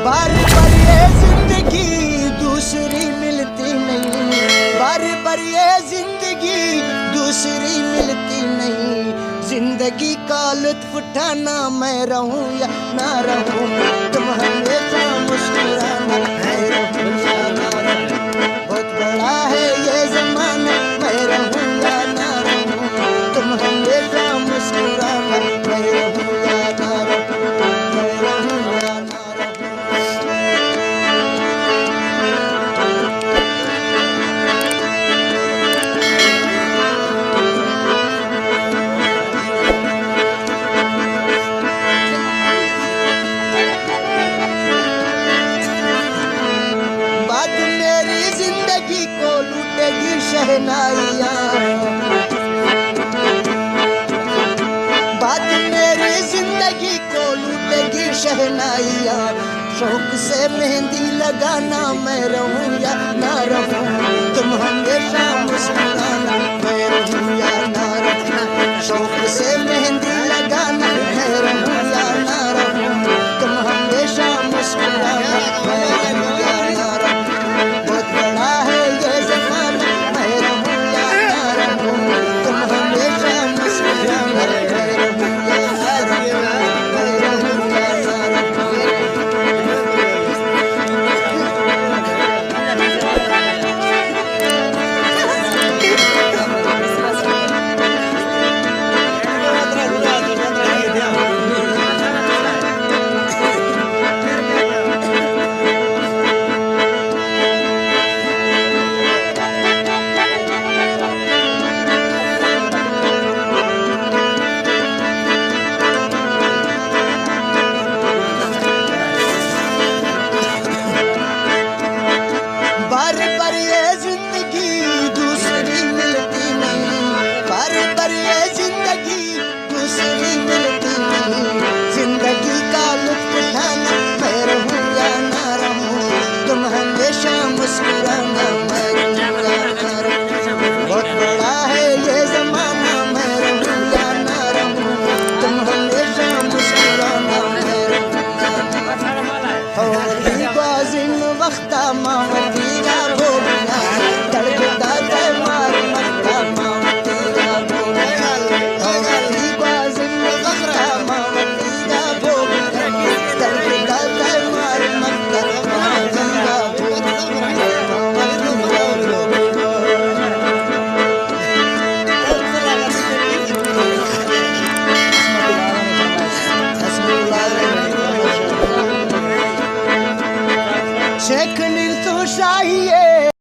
बार बार ये जिंदगी दूसरी मिलती नहीं, बार बार ये जिंदगी दूसरी मिलती नहीं। जिंदगी का लुत्फ उठाना मैं रहूं या ना रहूं, तुम हमेशा मुस्कुराना मैं रहूं या ना रहूं। बहुत बड़ा है ये जमाना, मैं रहूं या ना रहूं, तुम हमेशा मुस्कुराना मैं रहूं या ना रहूं, मैं रहूं या ना रहूं। बात मेरी जिंदगी को लूटेगी शहनाइयाँ, बात मेरी जिंदगी को लूटेगी शहनाइयाँ। शौक से मेहंदी लगाना मैं रहूं या ना रहूं, तुम हमेशा मुस्कुराना मैं रहूं या ना रहूं। शौक से मेहंदी लगाना मैं रहूं या ना रहूं, तुम हमेशा मुस्कुराना मैं रहूं या ना रहूं। बहुत बड़ा है ये ज़माना, मैं रहूं या ना रहूं, तुम हमेशा मुस्कुराना मैं रहूं या ना रहूं, मैं रहूं या ना रहूं। बार बार ये जिंदगी दूसरी मिलती नहीं, बार बार ये जिंदगी दूसरी मिलती नहीं। जिंदगी का लुत्फ उठाना मैं रहूं या ना रहूं, तुम हमेशा मुस्कुराना मैं रहूं या ना रहूं। बहुत बड़ा है ये जमाना, मैं रहूं या ना रहूं, तुम हमेशा मुस्कुराना मैं रहूं या ना रहूं। और बाजिन वक्ता मावतीरा बोलना तड़पता है मार मरता मावतीरा बोलना। और बाजिन वक्ता मावतीरा बोलना तड़पता है मार मरता मावतीरा बोलना। शेख नील तो शाही है